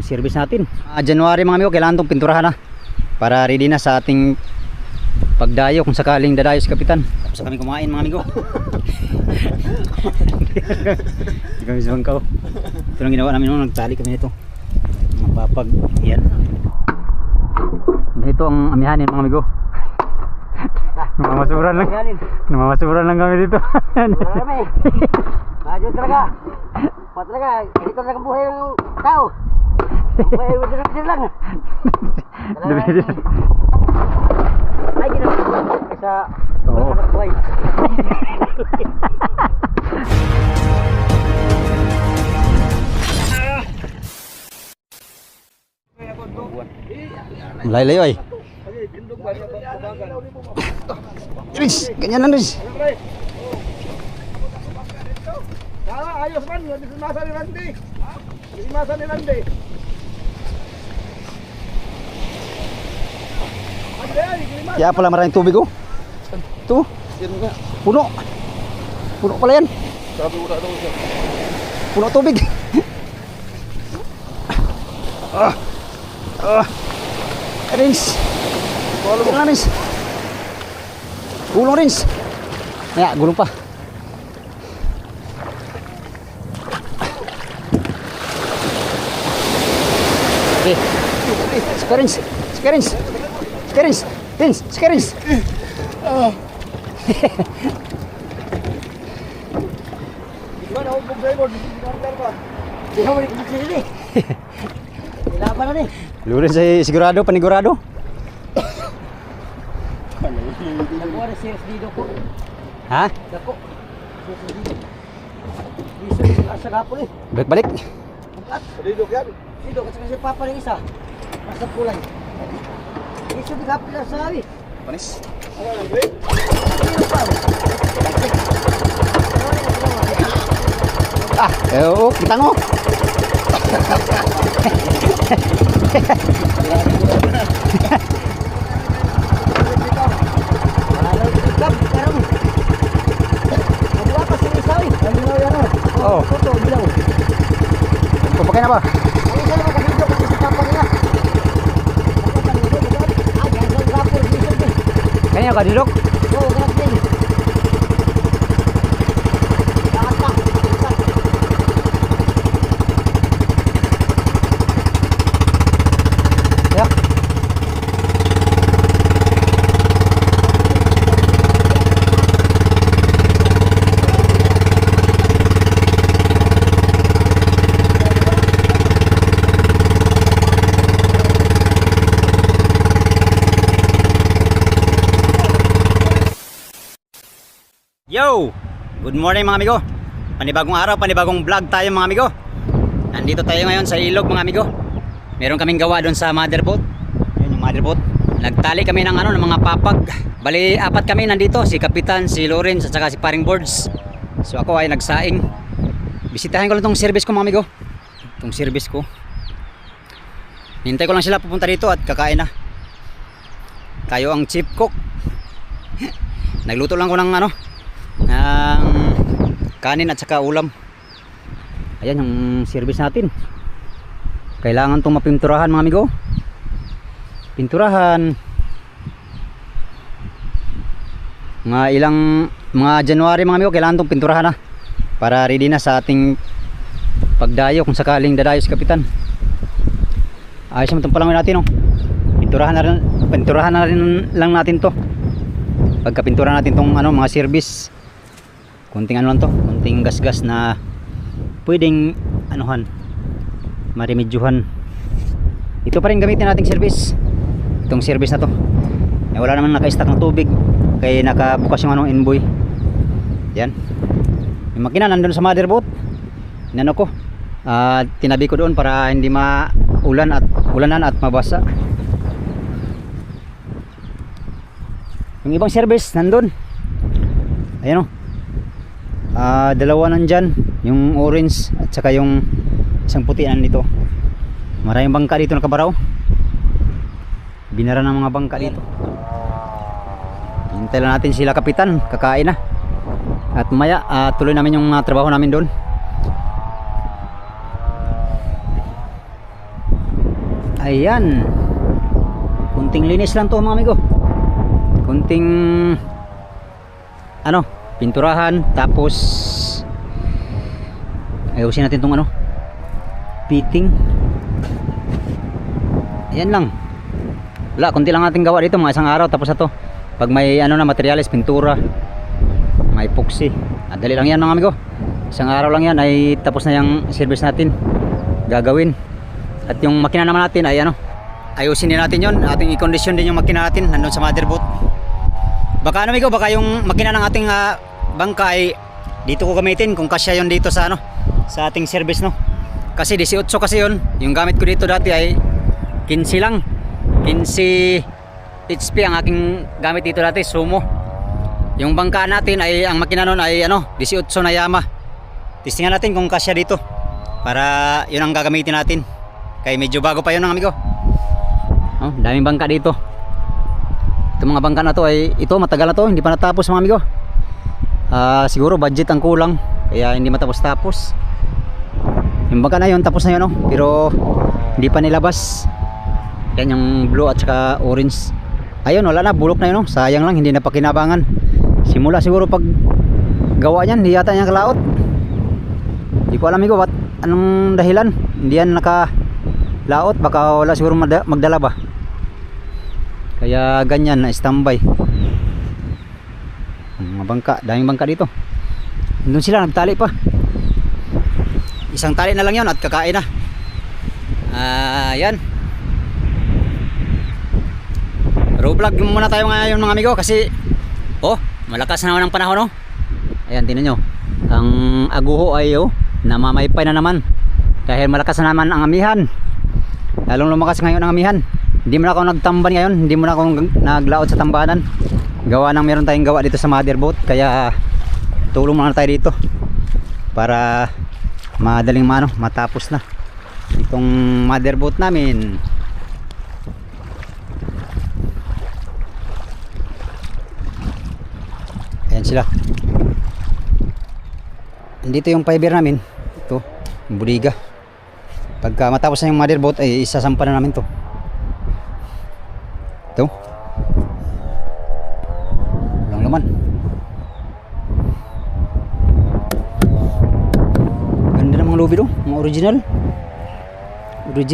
service natin. January mga amigo, kailangan itong pinturahan na para ready na sa ating pagdayo kung sakaling dadayo si Kapitan. Tapos na kami kumain mga amigo. Hindi kami sumangkaw. Ito lang ginawa namin nung nagtali kami nito. Mapapag, yan. Ito ang amihanin mga amigo. Namamasuran lang. Namamasuran lang kami dito. Wala kami. Medyo talaga. Pa talaga. Ganito talaga ang buhay ng tao. Buhay mo lang. Ay, ginawa. Sa buhay. Layo-layo ay. Riz, ganyan lang Riz. Ayos man, disimasa ni Randy. Disimasa ni Randy. Kaya pala maraming tubig oh. Ito. Puno. Puno pala yan. Sabi ko na daw siya. Puno tubig. Rins. Tulong na Rins. Gulong Rins. Kaya gulong pa. Okay. Skarins. Skarins. Skarins. Rins. Skarins. Gimana hukum driver? Dikantar pa. Hindi mo sili. Ilaban na ni. Lurin sa sigurado, panigurado. Nagkuha na serious dito po. Ha? Dako. Serious dito. Asa gapon eh. Balik-balik. Dito yan. Dito kasi papa ng isa. Nasa kulay. Iso di gapon na sabi. Panis. Ano lang, Greg? Oo, kita ngo. Oh. Papakai na ba? Kanya ka dilok? Ya. Yo! Good morning mga amigo. Panibagong araw, panibagong vlog tayo mga amigo. Nandito tayo ngayon sa ilog mga amigo. Meron kaming gawa doon sa motherboat. Yun yung motherboat. Nagtali kami ng ng mga papag. Bali, 4 kami nandito, si Kapitan, si Lawrence at saka si Paring Boards. So ako ay nagsaing. Bisitahin ko lang tong service ko mga amigo. Itong service ko. Hintay ko lang sila pupunta dito at kakain na. Tayo ang chief cook. Nagluto lang ko ng ng kanin at saka ulam. Ayan yung service natin. Kailangan itong mapinturahan mga amigo. Pinturahan. Mga January mga amigo, kailangan itong pinturahan na para ready na sa ating pagdayo kung sakaling dadayo si Kapitan. Ayos naman itong palangoy natin oh. Pinturahan na rin lang natin to. Pagkapintura natin itong mga service. Kunting lang to, kunting gas-gas na pwedeng maremedyohan. Ito pa rin gamitin nating service. Itong service na to. Wala naman naka-stack ng tubig kaya nakabukas yung envoy. Yan. Yung makina nandun sa motherboat. Ko. Tinabi ko doon para hindi ulanan at mabasa. Yung ibang service nandun. Ayan o. Dalawa nandyan. Yung orange at saka yung isang puti nandito. Maraming bangka dito nakabaraw. Binara ng mga bangka dito. Hintay lang natin sila Kapitan. Kakain na. At maya tuloy namin yung trabaho namin doon. Ayan. Kunting linis lang to mga amigo. Kunting ano, pinturahan, tapos ayusin natin tong ano, fitting. Ayan lang. Wala, kunti lang natin gawa dito, mga isang araw tapos na to. Pag may ano na materyales, pintura, may epoxy, dali lang yan mga amigo. Isang araw lang yan ay tapos na yung service natin gagawin. At yung makina naman natin ay ano, ayusin din natin yon, ating i-condition din yung makina natin nandun sa motherboard. Baka ano amigo, baka yung makina ng ating bangka ay dito ko gamitin kung kasya yon dito sa ano, sa ating service no. Kasi 18 kasi yon, yung gamit ko dito dati ay 15 lang, 15 HP ang aking gamit dito dati, Sumo. Yung bangka natin ay, ang makina nun ay ano, 18 na Yama. Testingan natin kung kasya dito, para yun ang gagamitin natin. Kaya medyo bago pa yun ng amigo. Oh, daming bangka dito. Itong mga bangka na to ay, ito matagal na to, hindi pa natapos mga amigo. Siguro budget ang kulang, kaya hindi matapos-tapos. Yung bangka na yun, tapos na yun, oh, pero hindi pa nilabas. Yan yung blue at saka orange. Ayun, wala na, bulok na yun, oh. Sayang lang, hindi na pakinabangan. Simula siguro pag gawa niyan, hindi yata niya kalaot. Hindi ko alam amigo, anong dahilan hindi yan nakalaot. Baka wala siguro magdala ba, kaya ganyan na standby. Mga bangka, daming bangka dito. Doon sila nagtali pa. Isang tali na lang yun at kakain na. Yan. Raw vlog muna tayo ngayon mga amigo, kasi oh, malakas na naman ang panahon, oh. Ayan, tingnan nyo, ang aguho ay namamaypay na naman dahil malakas na naman ang amihan. Lalong lumakas ngayon ang amihan. Hindi mo na ako nagtamban ngayon, hindi mo na ako naglaot sa tambanan. Gawa ng meron tayong gawa dito sa motherboard, kaya tulong muna tayo dito para madaling matapos na itong motherboard namin. Ayan sila. Dito yung fiber namin, ito yung buliga. Pagka matapos na yung motherboard ay isasampa na namin to. Ito walang laman. Ganda ng mga lubid, oh, mga original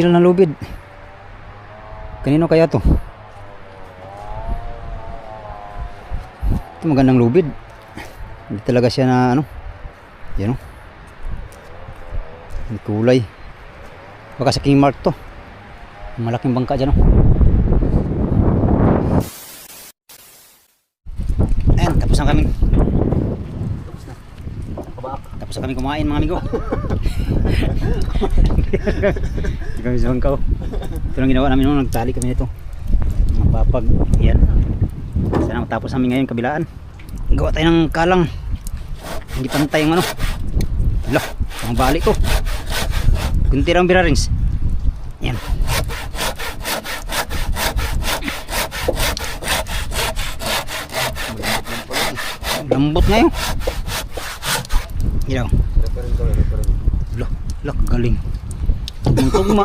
na lubid. Kanino kaya to? Ito magandang lubid. Hindi talaga siya na ano, yan, oh, yung kulay. Baka sa King Mark to, malaking bangka dyan, oh. Ayan, tapos na kami kumain mga amigo. Hindi kami sa bangka, oh. Ito lang ginawa namin nung nagtali kami nito, mga papag. Yan, sana matapos namin ngayon kabilaan. Gawa tayo ng kalang, hindi pantay yung ano. Ala, ang balik ko, kunti lang birarings. Yan, lambot ngayon. Ginaw. Ala, galing. Tugma.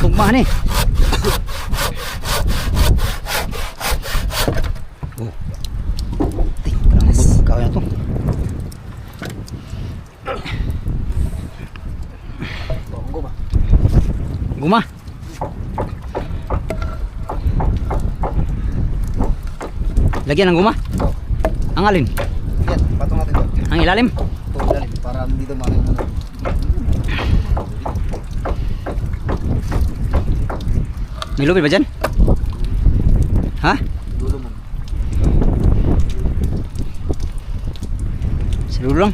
Tugma nih. Oh. Lambot kaya to. Guma. Lagyan ng guma. Ang alin? Yan, patong natin to. Ang ilalim? Ito, ilalim, para hindi ito maraming ano. May lubid ba dyan? Ha? Dulo mo. Sa dulo lang?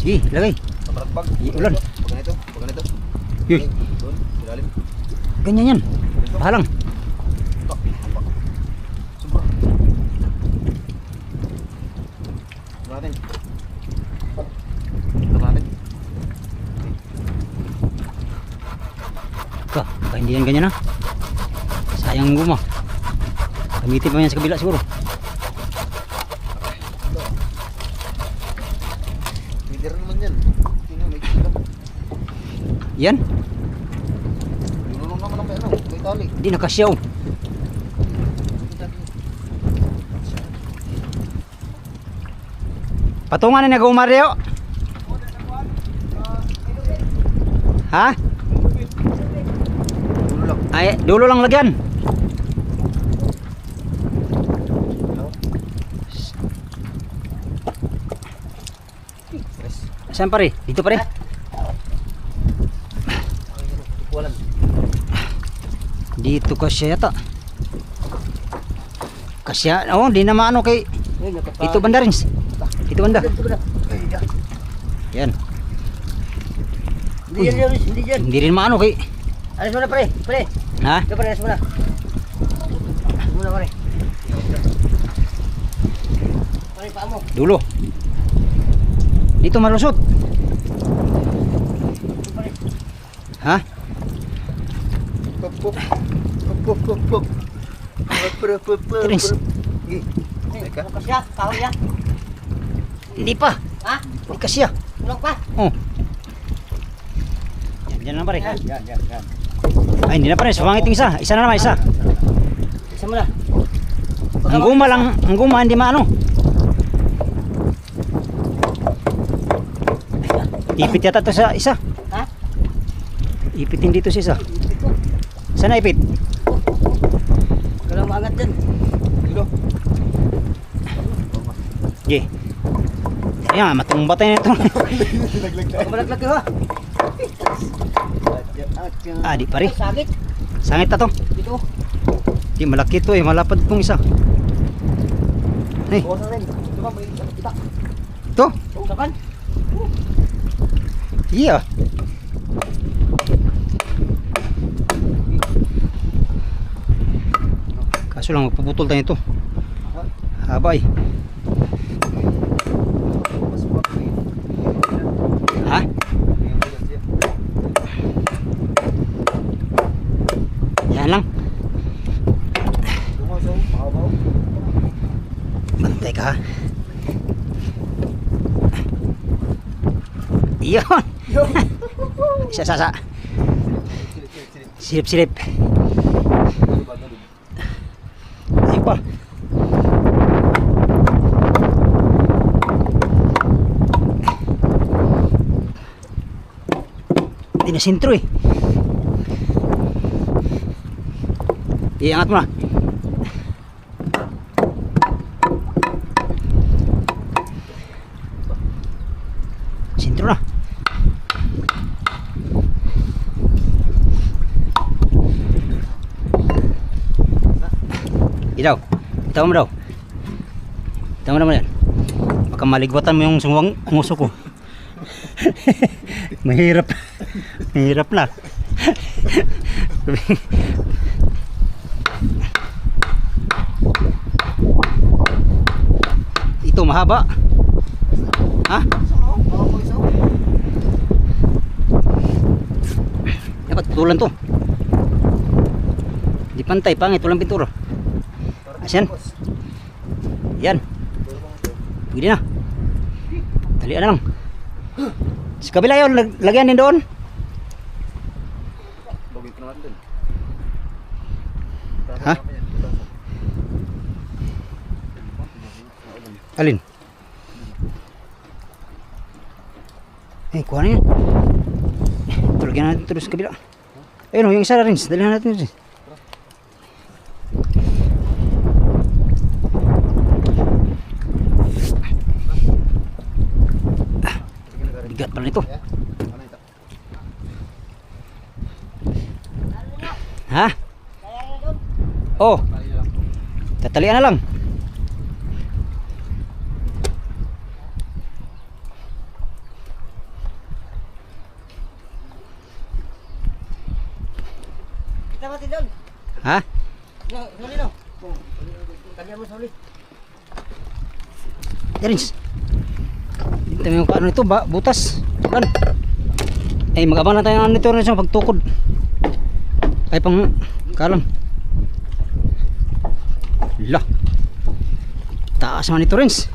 Sige, lagay. Sa baragbag. Ulan. Pag ganito, pag ganito. Yun. Doon, ilalim. Ganyan yan. Bahalang. Sobra. Natin. Natin. Baka hindi yan ganyan, ha. Sayang guma. Gamitin pa yan sa kabila siguro. Meron naman yan. Sino may kilo? Yan. Dinulong naman ang may ano, may tali. Hindi nakasyaw. Patungan na nag-umaryo. Ha? Dulo lang. Ay, dulo lang lagyan. Saan pare? Dito pare? Walan. Dito kasya yata. Kasya, oh, di na maano kay dito banda rin. Dito banda. Yan. Hindi yan, Yoris, hindi yan. Hindi rin maano kay. Alis mo na, pre. Pre. Ha? Ito, pre, alis mo na. Alis mo na, pre. Pre, paa mo. Dulo. Dito malusot. Ha? Pop, pop. Pop, pop, pop. Terins. Teka. Bukas siya, kahon niya. Hindi pa. Ha? Hindi kasya. Tulog pa. Oh. Yan lang pare. Yan. Ay, hindi na pare. Sumangit yung isa. Isa na naman, isa. Isa mo na. Ang guma lang, ang guma hindi maano. Ipit yata to sa isa. Ha? Ipitin dito sa isa. Sana ipit. Kailangan maangat dyan. Dilo. Sige. Ayan, matumba tayo nito. Kamalaglag ka, ha? Ah, di pare. Sakit. Sangit na to. Dito. Di malaki to eh. Malapad tong isa. Hey, Bukas na rin. Ito ba, may sakit kita. to. Sakan? Iya. Kaso lang magpuputol tayo ito. Habay. Ha? Yan lang. Bantay ka ha. Iyon. Isa. Silip. Ayun pa. Hindi na sintro eh. Iangat mo na. Sintro na. Ilaw. Itaw mo daw. Itaw mo naman yan. Baka maligwatan mo yung sungwang nguso ko. Mahirap. Mahirap na. Ito mahaba. Ha? Dapat tulan to. Di pantay, pangit, walang pintura. Asyan. Yan. Pwede na. Talian na lang. Sa kabila yun, lagyan din doon. Ha? Alin? Eh, kuha na yan. Tulagyan natin terus sa kabila. Ayun o, yung isa na rin. Dalihan natin rin. Bigat pala nito. Ha? Oh. Tatalian na lang. Kita mati doon. Ha? Suli no. Kanya mo suli. Yarins. Dito yung paano nito, butas. Kan. Eh, mag-abang na tayo ng nito rin sa pagtukod. Ay pang kalang. Lah. Taas man ito, Rins.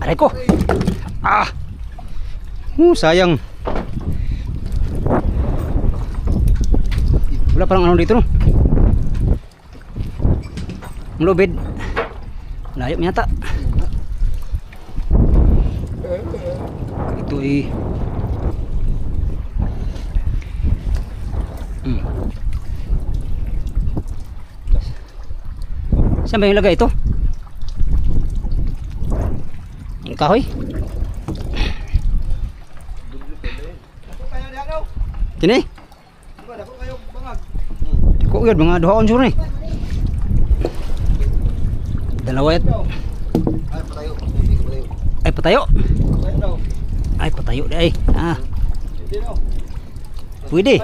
Aray ko. Ah. Sayang. Wala parang ano dito no. Ang lubid. Layo yata. Ito eh. Saan ba yung lagay ito? Yung kahoy? Kini? Kok yun, mga duha onsur ni. Dalawa yun. Ay, patayo. Ay, patayo di ay. Ah. Pwede.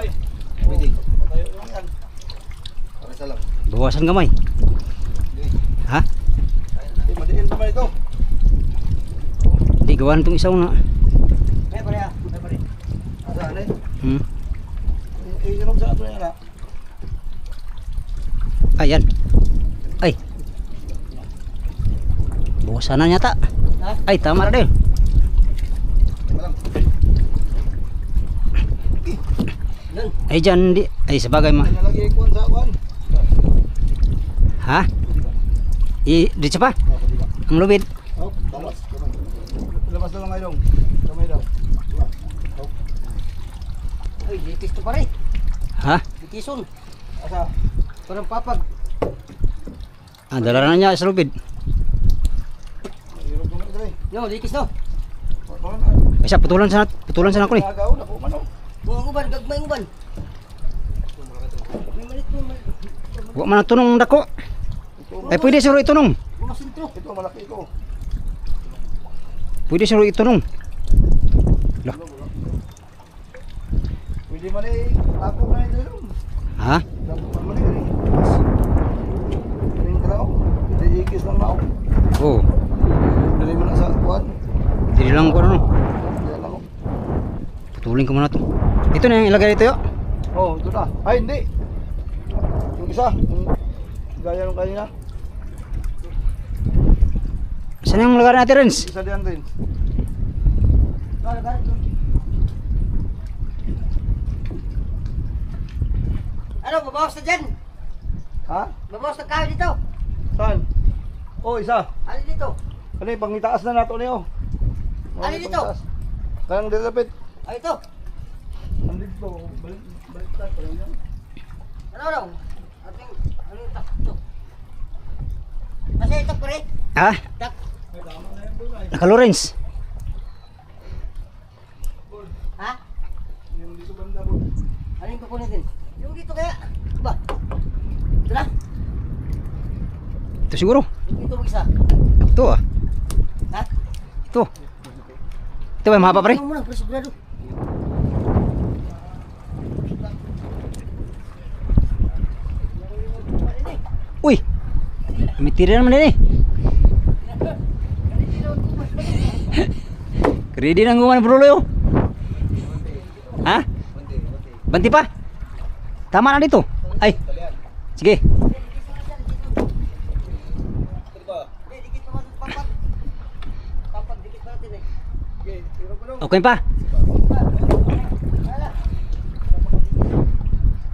Bawasan gamay. Ha? Madiin pa ba ito? Di gawan itong isaw na. Ay, pare. Asan eh? Inom sa ato na yan. Ayan. Ay. Bawasan na yata. Ha? Ay, tama na din. Yan. Ay, dyan. Di. Ay, sabagay ma. Nalagay kuwan sa kuwan. Ha? Dito pa? Ang lubid. Oh, labas. Labas daw kamay dong. Kamay daw. Ay, litis to pare. Ha? Litison. Asa? Parang papag. Ah, dala na niya sa lubid. Hirap ko na dali. No, litis no. Ay, siya, putulan sana ako ni. Agaw na po mano. Mga uban, gagmay uban. May malit mo, Huwag man ang tunong dako. Ay, pwede siguro itunong. mga sintro. Ito malaki ito. Pwede siguro itunong. Pwede man eh. Ako na ito dong. Ha? Dapat man eh. Kaling tao. Hindi ikis lang na ako. Oo. Dali mo na sa kuwan. Dili lang ko ano. Yan ako. Putulin ko muna to. Ito na yung ilagay dito yo. Oh, ito na. Ay, hindi. Yung isa. Yung gaya nung kanina. Saan yung lagaran natin, Renz? Isa diyan rin. Ano, babawas na dyan? Ha? Babawas na kayo dito. Saan? Oh, isa. Ano dito? Ano yung pangitaas na nato niyo? Ano dito? Kanang dilapit. Ay, ito. Andito. Balik pa lang yan. Ano? Ating, ano yung tak ito? Kasi ito pare. Ha? Tak. Nakalo, Renz. Ha? Yung dito banda po. Ano yung kukunin din? Yung dito kaya. Ba? Ito na? Ito siguro. Yung dito mag-isa. Ito ah. Ha? Ito. Ito ba, mahaba pa rin? Ano muna, pre, sigurado. Uy! May tira naman din eh. Ready nang gumawa ng brulo yo. Ha? Banti pa? Tama na dito. Ay. Sige. Dikit pa natin papat. Papat, dikit pa natin eh. Okay pa?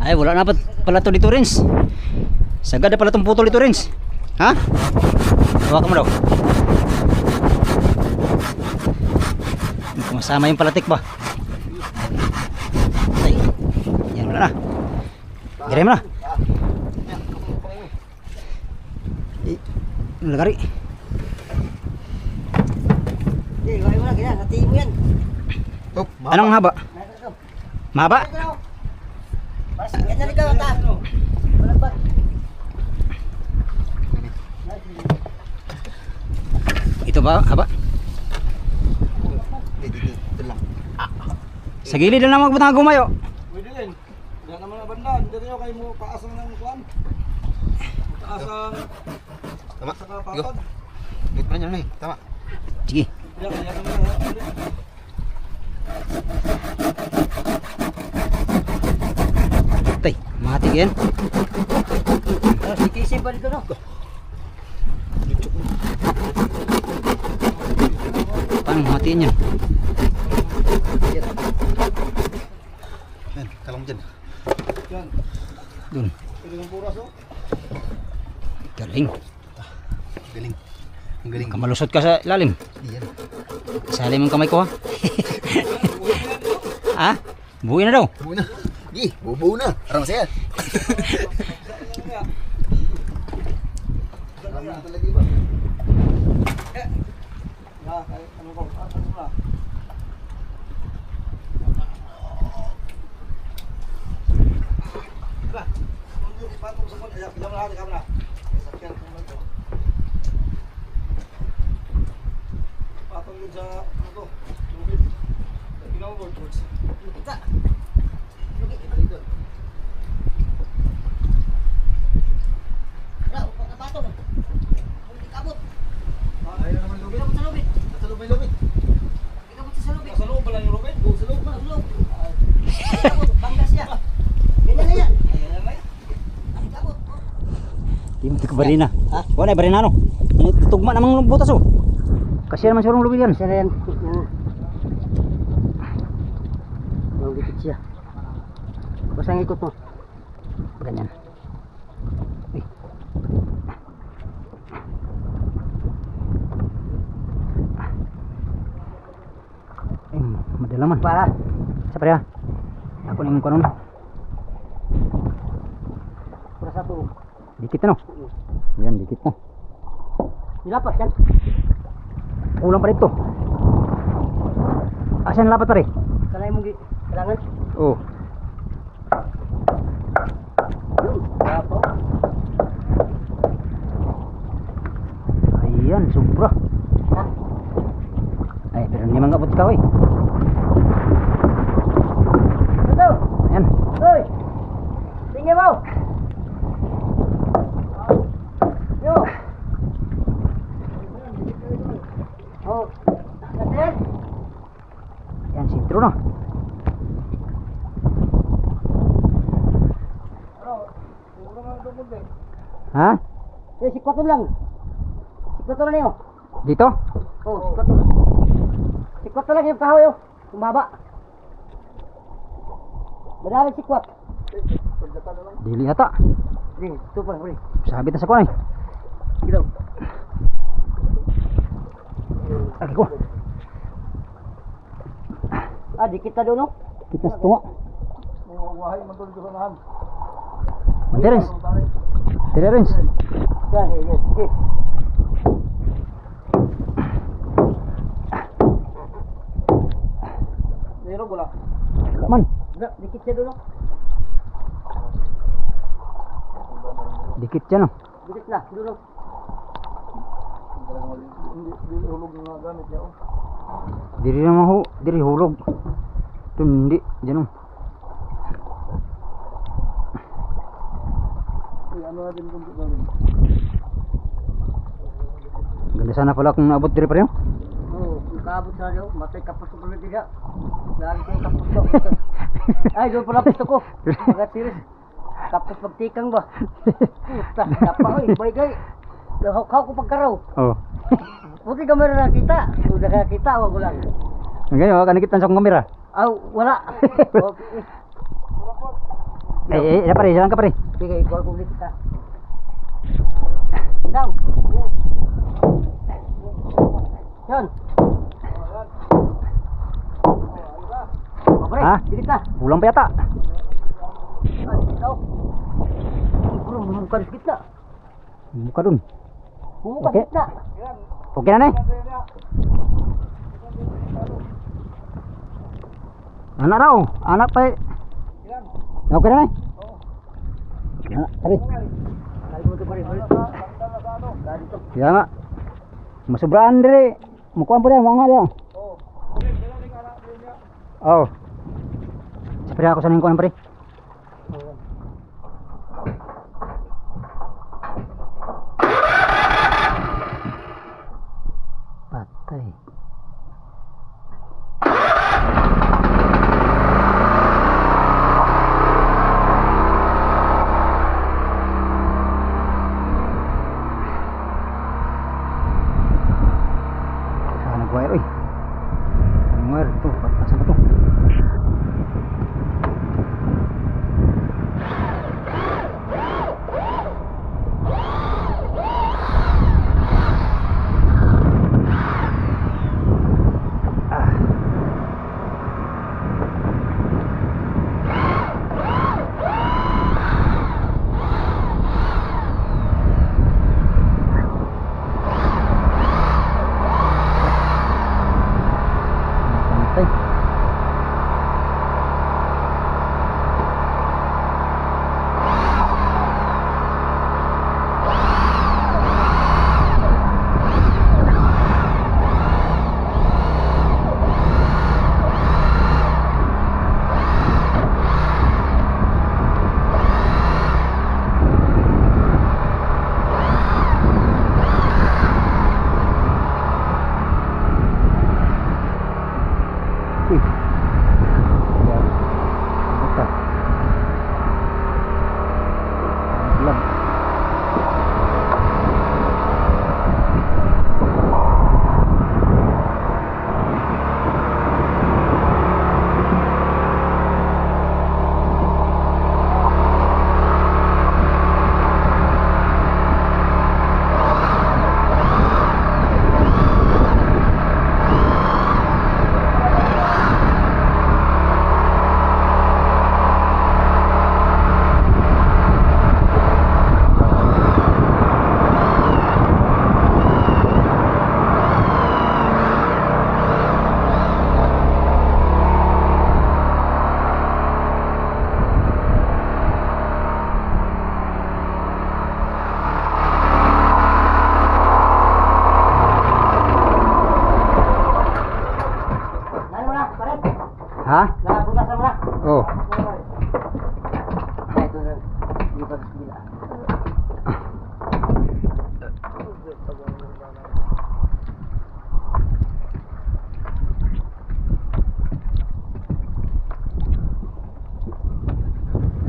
Ay, wala na pala to dito, Renz. Sagad na pala itong putol dito, Renz. Ha? Hawakan mo daw. Masama yung palatik ba? Ay. Yan, wala na. Giray mo na. Lagari. Hindi, gawin mo na, ganyan. Hatiin mo yan. Oh, Anong haba? Mahaba? Ganyan ikaw, ta. Malagbat. Ito ba? Haba? Dito lang. Sa gilid na lang magbutang gumayo. Pwede din. Diyan naman na banda. Hindi rin kayo mo paasang ng kuwan. Paasang. Tama. Saka papad. Wait pa na eh. Tama. Sige. Yan naman na. Tay, matik yan. Sikisip ba dito, no? Paano matiin yan? Yan, kalong dyan. Yan. Dun. Pwede ng puras oh. Galing. Galing. Ang galing. Kamalusot ka sa ilalim. Yan. Sali mo ang kamay ko ha. Ha? Buhay na daw. Buo na. Di, buo na. Parang masaya. Talaga iba. Ano ko? Ano na? Ba. Hindi patong sa kon. Ayan, pinamala ka kamera. Sakyan ko na to. Patong yun sa ano to? Lubid. Pinawboard boards. Kita. Wala, upo ka patong. Hindi kabot. Ayun naman lubid. Ikabot sa lubid. Nasa loob may lubid. Ikabot sa lubid. Nasa loob pala yung lubid. Oo, sa loob. Sa loob. Ikabot, bangga siya. Ganyan na yan. Ikabot. Di mo ka barina. Ha? Wala barina no. Tugma namang butas oh. Kasi naman siguro lubid yan. Siya na yan. Ang dikit siya. Basta ang ikot mo. Ganyan. Uy. Ay, madala man. Pa. Sa pare ha. Ako na yung kanon. Para sa tuong. Dikit na no. Yan, dikit na. Nilapas yan. Kulang pa rito. Asan lapat pare? Kalay mong kailangan. Oh. Apo. Ayan, sobra. Ha? Ay, pero hindi man kapot ka eh. Ito. Ayan. Hoy. Tingin mo. Yo. Oh. Nasir. Yan, sintro na. Ha? Eh, sikwato lang. Sikwato lang yun. Dito? Oh, sikwato. Sikwato lang yung kahoy oh. Kumaba. Madami sikwat. Dili ata. Sige, ito pa, pre. Sabit na sa kuwan eh. Gidaw. Lagi ko. Ah, dikit na doon no? Kita sa tunga. Wahay man to dito sa nahan. Mandirins. Tirerins. Yan, yan. Sige. Meron wala. Wala man. Dikit siya doon no? Dikit siya no. Dikit na, doon no? Hindi hulog na gamit niya oh. Diri naman ho. Diri hulog. Ito hindi. Diyan oh. Ano natin kung gawin? Ganda sana pala kung naabot diri pa rin. Oo, kung kaabot sa daw, matay kapos ko ulit diga. Lagi ko kapos ko. Ay, doon pala gusto ko. Mga tiris. Kapos pagtikang ba? Puta, kapa oy, bagay. Lahaw ko pagkaraw. Oh. Buti ka meron nakita. Kung nakakita, wag ko lang. Ngayon, kanikit sa akong kamera. Aw, wala. Okay. Eh, pare, jalan ka pare. Sige, ikaw kung kita. Down. Yan. Pare, Ha? dikit na. Kulang pa yata. Ay, ikaw. Bro, mumuka di kita. Buka dun. Mumuka Okay. kita. Okay na, Nay? Anak raw. Anak pa eh. Okay na, Nay? Anak, pare. Kali mo ito pare, pare. Dali to. Kaya nga. Masubraan diri. Mukuan po niya, mga niya. Oh. Sapira ako sa ningkuan pare. Patay. Nagwire oy. Mar, ito, saan ba ito? Pantay. Uy. Yan. Ito. Lag. Nalo mo na, pare. Ha? Nakabutasan mo na. Oh. Ay, ito na. Dito sa kabila.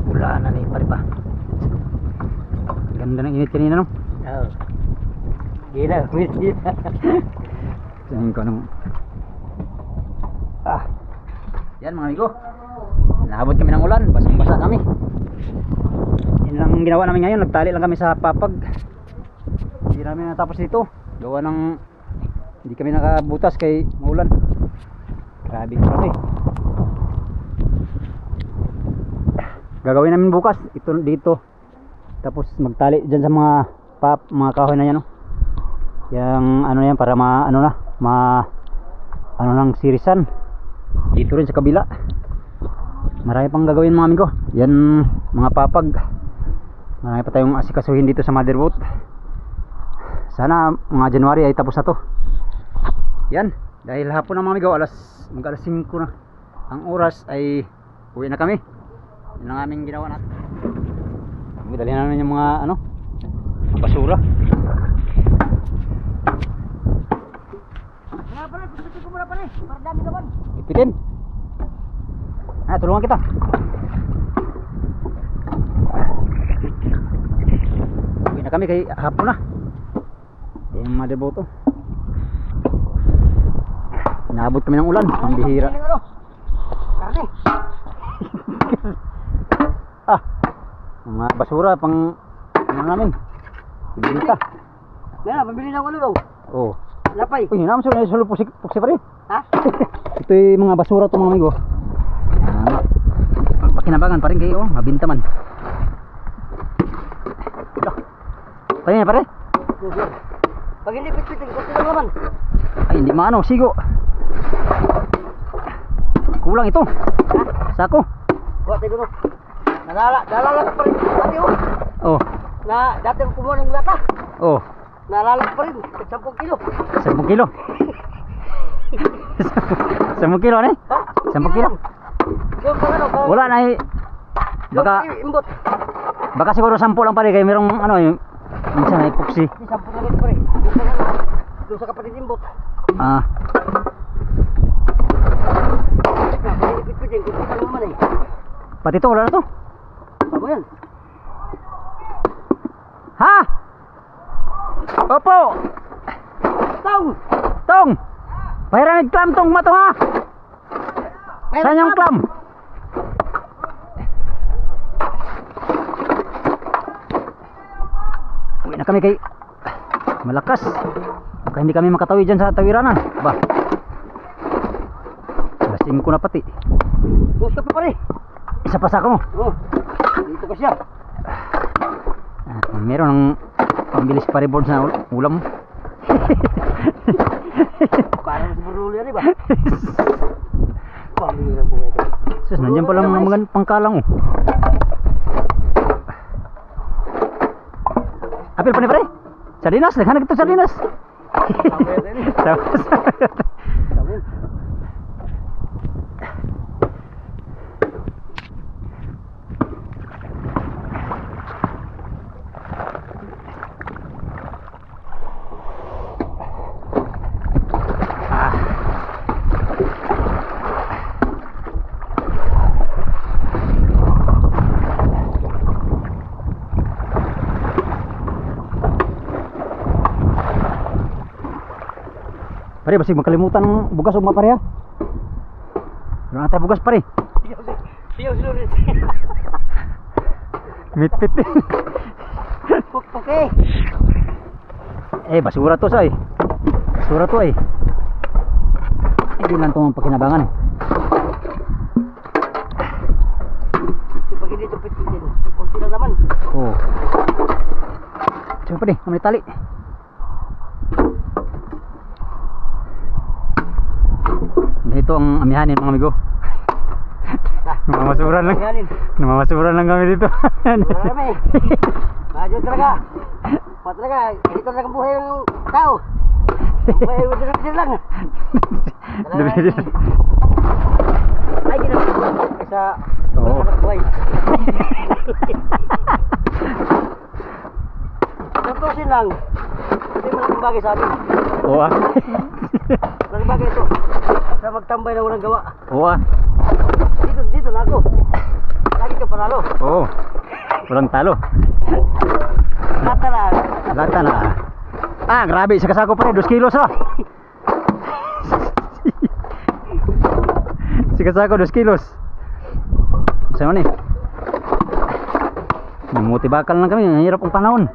Wala na ni pare pa. Ganda ng init kanina no? Oo. Gila, miss gila. Sayin ko nung yan mga amigo, naabot kami ng ulan, basang basa kami. Yan lang ang ginawa namin ngayon, nagtali lang kami sa papag. Hindi namin natapos dito, gawa ng hindi kami nakabutas kay maulan. Grabe kami. Gagawin namin bukas ito dito, tapos magtali dyan sa mga kahoy na yan no? Yang ano yan para ano nang sirisan dito rin sa kabila. Marami pang gagawin mga amigo. Yan mga papag, marami pa tayong asikasuhin dito sa motherboard. Sana mga January ay tapos na to. Yan, dahil hapon na mga amigo, alas 5 na ang oras, ay uwi na kami. Yun ang aming ginawa natin. Dalhin na namin yung mga basura. Nga pala, gusto ko muna pala eh. Para dami naman. Ipitin. Tulungan kita. Uwi na kami kay hapon na. Yung motherboard to. Naabot kami ng ulan, pambihira. Karne. Mga basura pang namin. Binta. Nga, pabili na ako daw. Oh. Lapay. Uy, naman sila solo puksi pa rin. Ha? Ito yung mga basura to mga amigo. Pakinabangan pa rin kayo, mabinta man. Pare na pare? Pag hindi pitpitin, kasi lang naman. Ay, hindi maano, sigo. Kulang ito. Sako. Buat tayo doon. Nalalat pa rin. Dati Oh. dati ko kumuha ng lata. Oh. Nalalat pa rin. 10 kilo. 10 kilo. 10 kilo na eh? Ha? 10 kilo. Yung pag ano, Wala na eh. Baka imbot. baka siguro 10 lang pare kay merong minsan ay puksi. 10 na rin pa rin. Yung pag ano, doon sa kapatid imbot. Ah, Hindi pitpitin, kung saan naman eh. pati to wala na to. Tama yan. Ha? Opo. Tong! Tong. Pahiramig klam tong mato ha. Saan yung clam? Uwi na kami kay malakas. Baka hindi kami makatawi dyan sa tawiranan. Ba? Lasing ko na pati. Bus ka pa pare. Isa pa sa ako. Oh. Dito ka siya. Meron ng pambilis pa reboard sa ulam. Parang sa Baruli yan ba? Pamilya po ito. Sus, nandiyan pa lang mga pangkalang oh. Apil pa ni pare? Sardinas, naghanap ito sardinas. Tapos. Pare, basig makalimutan ng bugas o mga pare ha. Wala na tayo bugas pare. Siyaw sinulit. Mitpit eh. Okay. Basura to say. Basura to eh. Hindi lang itong pakinabangan. Pag hindi ito pitpitin, konti lang naman. Oo. Sige pare, may tali. Ito ang amihanin mga amigo. Namamasuran lang. Namamasuran lang kami dito. Wala kami. Medyo talaga. Pa talaga, ganito talaga ang buhay ng tao. Buhay mo din lang. Ay, ginagawa. Kaysa Oo. buhay. Santosin lang. Hindi malaking bagay sa amin. Oo ah. Malaking bagay ito. Sa magtambay na walang gawa. Oo ah. Dito na ako. Lagi ka panalo. Oo. Walang talo. Lata na. Lata na. Ah, grabe. Sa kasako pa rin. 2 kilos ah. Sa kasako 2 kilos. Saan mo ni? Mamuti bakal lang kami. Ang hirap ang panahon.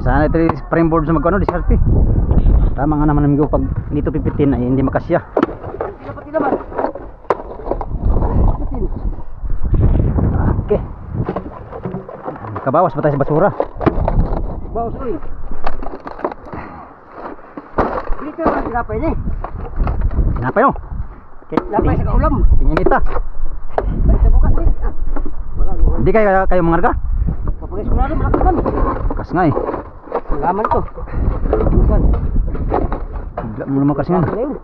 Sana ito yung frame board sa magkano, diskarte. Tama nga naman amigo, pag dito pipitin ay hindi makasya. Dapat naman. Okay. Kabawas pa tayo sa basura. Bawas uy. Dito naman sinapay ni. Sinapay no? Okay. Sinapay sa kaulam. Tingin kita. Balik sa bukas ni. Hindi kayo mangarga? Kapag eskulado, malaki naman. Kas nga eh. Laman to. Bukan. Bigla mo naman kasi yan. Ayun.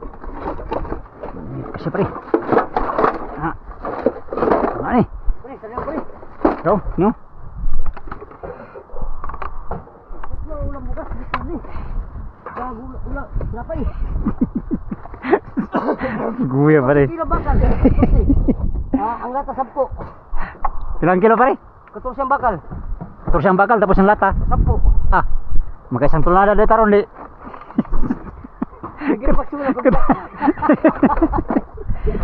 Kasi pare. Ah. Ano eh? Pre, saliw pre. Bro, nyo? Ulam bukas dito ni. Ulam, sinapay. Guya pare. Kilo bakal. Ang lata 10. Ilang kilo pare? 14 bakal. 14 ang bakal tapos ang lata. 10. Ah. Magkaisang tulada dito taron di. Gearbox mo na pag.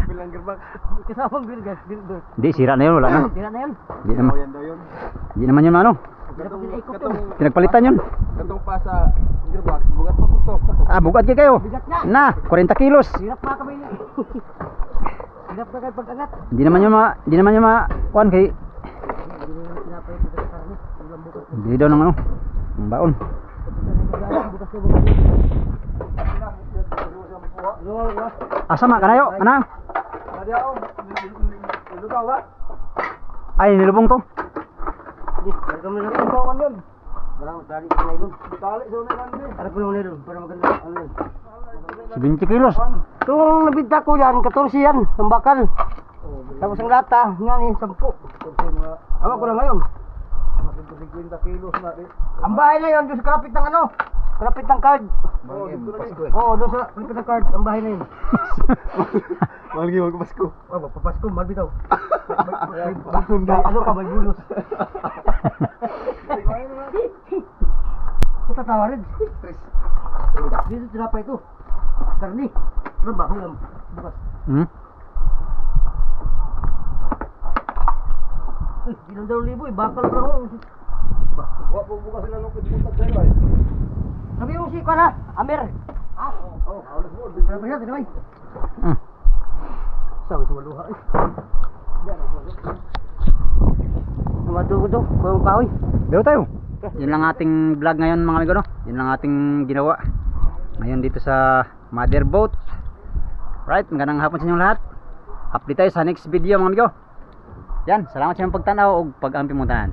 Bilang gearbox. Kasamang gearbox. Di sira na yun, wala na. Tira na yun. Di naman. Yan daw yun. Di naman yun ano. Pinagpalitan yun. Katong pa sa gearbox. Bugat pa po to. Ah, bugat kayo. Bigat na. Na, 40 kilos. Hirap na kami. Hirap na kayo pag-angat. Di naman yun kuan kay di daw ng ano, ng baon. Asa ma kanayo, ana? Tadi ako. Lugaw ba? Ay nilubong to. Di, welcome na lang kawan yun. Walang dali sa nailon. Tali sa una lang din. Harap ko na nailon para maganda. Ano yun? 20 kilos. Kung nabinta ko yan, 14 yan, ang bakal. Tapos ang lata, nga ni 10. Awa ko na ngayon. 50 kilos na rin. Ang bahay na yun, doon sa kalapit ng ano? Kalapit ng card. Oo, doon sa kalapit ng card, ang bahay na yun. Malagi magpasko. Oh, magpapasko, malbi daw. Ano ka, may bulos. Ito tatawa rin. Dito tinapa ito. Karni. Ano ba? Hulam. Bukas. Hmm? Uy, 2,000 eh. Bakal pa ako. Wa po bukas sila nung kitbuntag sa'yo ay. Sabi mo si Kala, Amer. Ah, oo. Alas mo. Dito ba yan? Dito ba? Hmm. Sabi sa waluha eh. Diyan ako. Namadugod to. Kung kahoy. Dito tayo. Yun lang ating vlog ngayon mga amigo, no? Yun lang ating ginawa ngayon dito sa mother boat. Right, magandang hapon sa inyong lahat. Update tayo sa next video mga amigo. Yan, salamat sa inyong pagtanaw o pag-ampi mo tanan.